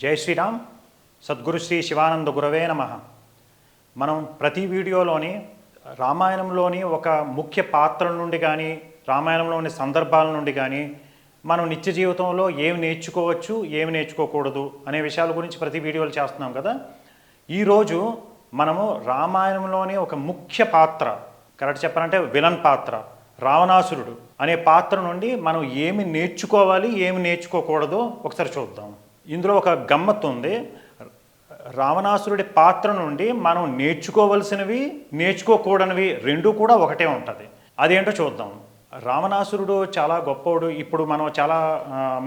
జై శ్రీరామ్. సద్గురు శ్రీ శివానంద గురవే నమః. మనం ప్రతి వీడియోలోని రామాయణంలోని ఒక ముఖ్య పాత్రల నుండి కానీ రామాయణంలోని సందర్భాల నుండి కానీ మనం నిత్య జీవితంలో ఏమి నేర్చుకోవచ్చు, ఏమి నేర్చుకోకూడదు అనే విషయాల గురించి ప్రతి వీడియోలు చేస్తున్నాం కదా. ఈరోజు మనము రామాయణంలోని ఒక ముఖ్య పాత్ర, కరెక్ట్ చెప్పాలంటే విలన్ పాత్ర, రావణాసురుడు అనే పాత్ర నుండి మనం ఏమి నేర్చుకోవాలి, ఏమి నేర్చుకోకూడదో ఒకసారి చూద్దాం. ఇందులో ఒక గమ్మత్తు ఉంది. రావణాసురుడి పాత్ర నుండి మనం నేర్చుకోవలసినవి, నేర్చుకోకూడనివి రెండూ కూడా ఒకటే ఉంటుంది. అదేంటో చూద్దాం. రావణాసురుడు చాలా గొప్పవాడు. ఇప్పుడు మనం చాలా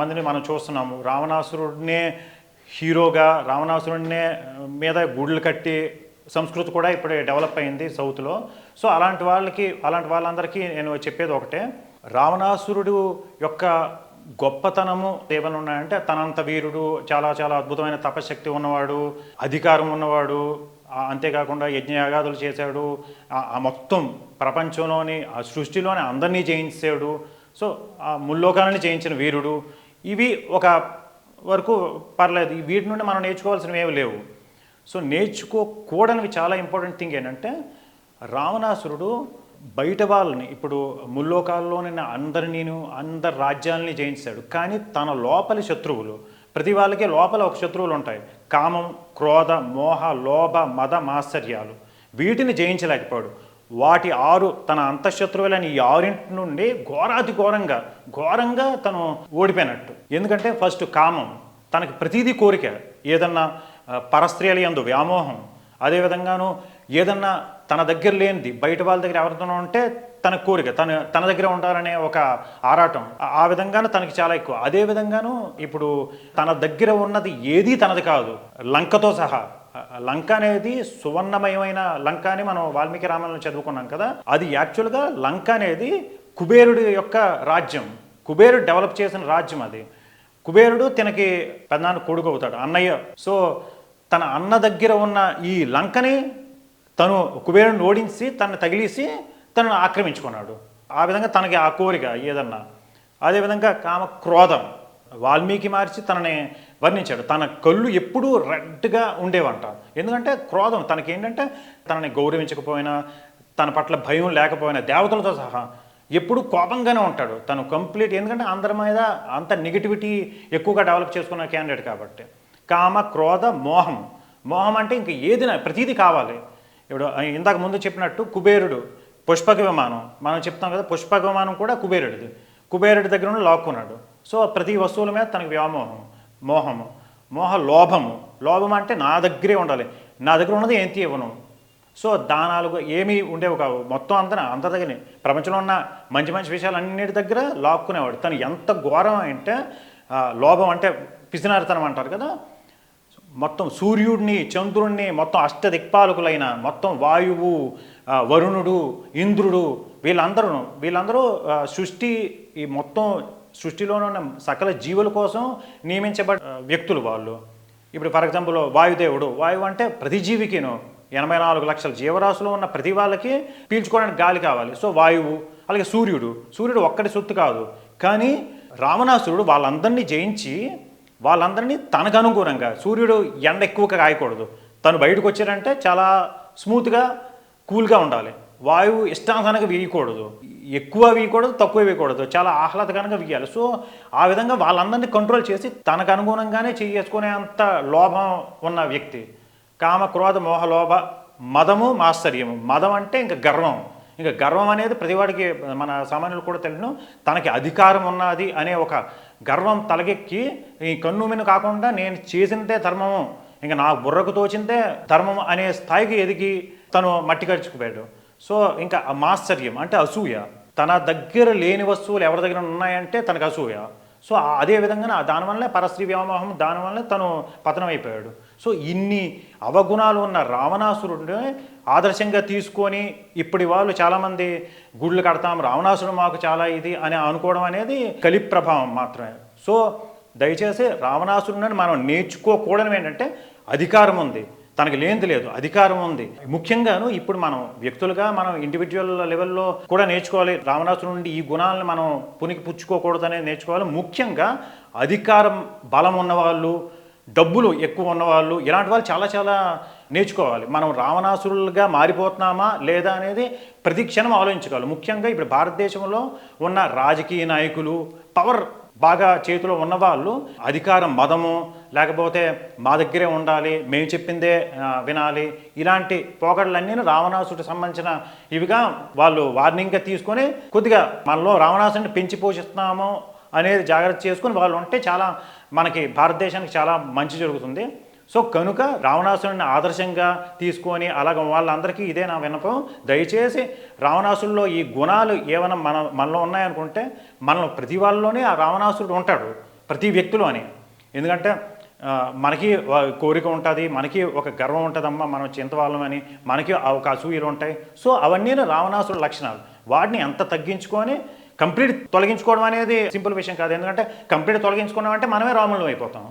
మందిని మనం చూస్తున్నాము. రావణాసురుడినే హీరోగా, రావణాసురుడినే మీద గుళ్ళు కట్టి సంస్కృతి కూడా ఇప్పుడు డెవలప్ అయింది సౌత్లో. సో అలాంటి వాళ్ళందరికీ నేను చెప్పేది ఒకటే, రావణాసురుడు యొక్క గొప్పతనము ఏమైనా ఉన్నాయంటే తనంత వీరుడు, చాలా చాలా అద్భుతమైన తపశక్తి ఉన్నవాడు, అధికారం ఉన్నవాడు, అంతేకాకుండా యజ్ఞయాగాదులు చేశాడు, ఆ మొత్తం ప్రపంచంలోని ఆ సృష్టిలోని అందరినీ జయించాడు. సో ఆ ముల్లోకాలని జయించిన వీరుడు. ఇవి ఒక వరకు పర్లేదు. వీటి నుండి మనం నేర్చుకోవాల్సినవి ఏమి లేవు. సో నేర్చుకోకూడనివి చాలా ఇంపార్టెంట్ థింగ్ ఏంటంటే, రావణాసురుడు బయట వాళ్ళని, ఇప్పుడు ముల్లోకాల్లోని అందరి రాజ్యాలని జయించాడు. కానీ తన లోపలి శత్రువులు, ప్రతి వాళ్ళకి లోపల ఒక శత్రువులు ఉంటాయి. కామం, క్రోధ, మోహ, లోభ, మద, మాత్సర్యాలు. వీటిని జయించలేకపోయాడు. వాటి 6 తన అంతఃశత్రువులని ఈ 6 నుండి ఘోరంగా తను ఓడిపోయినట్టు. ఎందుకంటే ఫస్ట్ కామం, తనకి ప్రతిదీ కోరిక, ఏదన్నా పరస్త్రీల యందు వ్యామోహం, అదేవిధంగాను ఏదన్నా తన దగ్గర లేనిది బయట వాళ్ళ దగ్గర ఎవరితో ఉంటే తన కోరిక, తన దగ్గర ఉండాలనే ఒక ఆరాటం, ఆ విధంగాను తనకి చాలా ఎక్కువ. అదే విధంగాను ఇప్పుడు తన దగ్గర ఉన్నది ఏదీ తనది కాదు, లంకతో సహా. లంక అనేది సువర్ణమయమైన లంక అని మనం వాల్మీకి రామాయణంలో చదువుకున్నాం కదా. అది యాక్చువల్గా లంక అనేది కుబేరుడి యొక్క రాజ్యం, కుబేరుడు డెవలప్ చేసిన రాజ్యం అది. కుబేరుడు తనకి పెద్దనాన్న కొడుకు అవుతాడు, అన్నయ్య. సో తన అన్న దగ్గర ఉన్న ఈ లంకని తను కుబేరుడిని ఓడించి తనని తగిలేసి తనను ఆక్రమించుకున్నాడు. ఆ విధంగా తనకి ఆ కోరిక ఏదన్నా. అదేవిధంగా కామ, క్రోధం వాల్మీకి మార్చి తనని వర్ణించాడు. తన కళ్ళు ఎప్పుడూ రెడ్గా ఉండేవంట. ఎందుకంటే క్రోధం తనకేంటంటే తనని గౌరవించకపోయినా, తన పట్ల భయం లేకపోయినా, దేవతలతో సహా ఎప్పుడు కోపంగానే ఉంటాడు తను కంప్లీట్. ఎందుకంటే అందరి మీద అంత నెగిటివిటీ ఎక్కువగా డెవలప్ చేసుకున్న క్యాండిడేట్ కాబట్టి. కామ, క్రోధ, మోహం. మోహం అంటే ఇంక ఏదైనా ప్రతీది కావాలి. ఇప్పుడు ఇందాక ముందు చెప్పినట్టు కుబేరుడు పుష్పక విమానం మనం చెప్తాం కదా, పుష్పక విమానం కూడా కుబేరుడిది. కుబేరుడి దగ్గర నుండి లాక్కున్నాడు. సో ప్రతి వస్తువుల మీద తనకి వ్యామోహం, మోహము, లోభము. లోభం అంటే నా దగ్గరే ఉండాలి, నా దగ్గర ఉన్నది ఏంటి ఇవ్వను. సో దానాలు ఏమీ ఉండేవి కావు. మొత్తం అందరి దగ్గర ప్రపంచంలో ఉన్న మంచి విషయాలు అన్నిటి దగ్గర లాక్కునేవాడు. తను ఎంత ఘోరం అంటే, లోభం అంటే పిసినారితనం అంటారు కదా. మొత్తం సూర్యుడిని, చంద్రుడిని, మొత్తం అష్టదిక్పాలకులైన మొత్తం వాయువు, వరుణుడు, ఇంద్రుడు, వీళ్ళందరూ ఈ మొత్తం సృష్టిలోనే ఉన్న సకల జీవుల కోసం నియమించబడ్డ వ్యక్తులు వాళ్ళు. ఇప్పుడు ఫర్ ఎగ్జాంపుల్ వాయుదేవుడు. వాయువు అంటే ప్రతి జీవికిను 84 లక్షల జీవరాశులు ఉన్న ప్రతి వాళ్ళకి పీల్చుకోవడానికి గాలి కావాలి. సో వాయువు. అలాగే సూర్యుడు ఒక్కటి సొత్తు కాదు. కానీ రావణాసురుడు వాళ్ళందరినీ జయించి వాళ్ళందరినీ తనకు అనుగుణంగా, సూర్యుడు ఎండ ఎక్కువగా కాయకూడదు, తను బయటకు వచ్చారంటే చాలా స్మూత్గా, కూల్గా ఉండాలి. వాయువు ఇష్టానుసారంగా వీయకూడదు, ఎక్కువ వీయకూడదు, తక్కువ వీయకూడదు, చాలా ఆహ్లాదకరంగా వీయాలి. సో ఆ విధంగా వాళ్ళందరినీ కంట్రోల్ చేసి తనకు అనుగుణంగానే చేసుకునే అంత లోభం ఉన్న వ్యక్తి. కామ, క్రోధ, మోహ, లోభ, మదము, మాత్సర్యము. మదం అంటే ఇంకా గర్వం అనేది ప్రతివాడికి, మన సామాన్యులు కూడా తెలియను, తనకి అధికారం ఉన్నది అనే ఒక గర్వం తలకెక్కి ఈ కన్నుమిన్ను కాకుండా నేను చేసిందే ధర్మము, ఇంకా నా బుర్రకు తోచిందే ధర్మం అనే స్థాయికి ఎదిగి తను మట్టి కరుచుకుపోయాడు. సో ఇంకా మాత్సర్యం అంటే అసూయ. తన దగ్గర లేని వస్తువులు ఎవరి దగ్గర ఉన్నాయంటే తనకు అసూయ. సో అదే విధంగా దానివల్లనే పరస్త్రీ వ్యామోహం, దానివల్లనే తను పతనం అయిపోయాడు. సో ఇన్ని అవగుణాలు ఉన్న రావణాసురుడిని ఆదర్శంగా తీసుకొని ఇప్పటి వాళ్ళు చాలామంది గుళ్ళు కడతాం, రావణాసురుడు మాకు చాలా ఇది అని అనుకోవడం అనేది కలి ప్రభావం మాత్రమే. సో దయచేసి రావణాసురుడిని మనం నేర్చుకోకూడదు. ఏంటంటే అధికారం ఉంది, తనకి లేనిది లేదు, అధికారం ఉంది. ముఖ్యంగాను ఇప్పుడు మనం వ్యక్తులుగా మనం ఇండివిజువల్ లెవెల్లో కూడా నేర్చుకోవాలి. రావణాసురుడి నుండి ఈ గుణాలను మనం పునికి పుచ్చుకోకూడదు అనేది నేర్చుకోవాలి. ముఖ్యంగా అధికారం బలం ఉన్నవాళ్ళు, డబ్బులు ఎక్కువ ఉన్నవాళ్ళు ఇలాంటి వాళ్ళు చాలా చాలా నేర్చుకోవాలి. మనం రావణాసురులుగా మారిపోతున్నామా లేదా అనేది ప్రతి క్షణం ఆలోచించుకోవాలి. ముఖ్యంగా ఇప్పుడు భారతదేశంలో ఉన్న రాజకీయ నాయకులు, పవర్ బాగా చేతిలో ఉన్నవాళ్ళు అధికారం మదము, లేకపోతే మా దగ్గరే ఉండాలి, మేము చెప్పిందే వినాలి, ఇలాంటి పోకడలన్నీ రావణాసుడికి సంబంధించిన ఇవిగా వాళ్ళు వార్నింగ్గా తీసుకొని కొద్దిగా మనలో రావణాసుడిని పెంచి పోషిస్తున్నాము అనేది జాగ్రత్త చేసుకుని వాళ్ళు ఉంటే చాలా మనకి భారతదేశానికి చాలా మంచి జరుగుతుంది. సో కనుక రావణాసురుడిని ఆదర్శంగా తీసుకొని అలాగ వాళ్ళందరికీ ఇదే నా విన్నపం. దయచేసి రావణాసురుల్లో ఈ గుణాలు ఏమైనా మనలో ఉన్నాయనుకుంటే మనలో ప్రతి వాళ్ళలోనే ఆ రావణాసురుడు ఉంటాడు, ప్రతి వ్యక్తిలోని. ఎందుకంటే మనకి కోరిక ఉంటుంది, మనకి ఒక గర్వం ఉంటుందమ్మా, మనం చింతవాళ్ళమని, మనకి ఒక అసూయలు ఉంటాయి. సో అవన్నీ రావణాసురుడు లక్షణాలు. వాటిని ఎంత తగ్గించుకొని కంప్లీట్ తొలగించుకోవడం అనేది సింపుల్ విషయం కాదు. ఎందుకంటే కంప్లీట్ తొలగించుకున్నాం అంటే మనమే రాములం అయిపోతాం.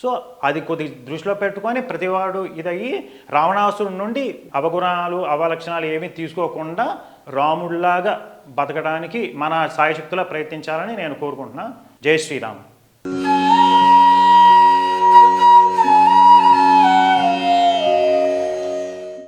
సో అది కొద్ది దృష్టిలో పెట్టుకొని ప్రతివాడు ఇదయ్యి రావణాసురుడి నుండి అవగుణాలు అవలక్షణాలు ఏమీ తీసుకోకుండా రాముడిలాగా బతకడానికి మన సాయశక్తులా ప్రయత్నించాలని నేను కోరుకుంటున్నా. జై శ్రీరామ్.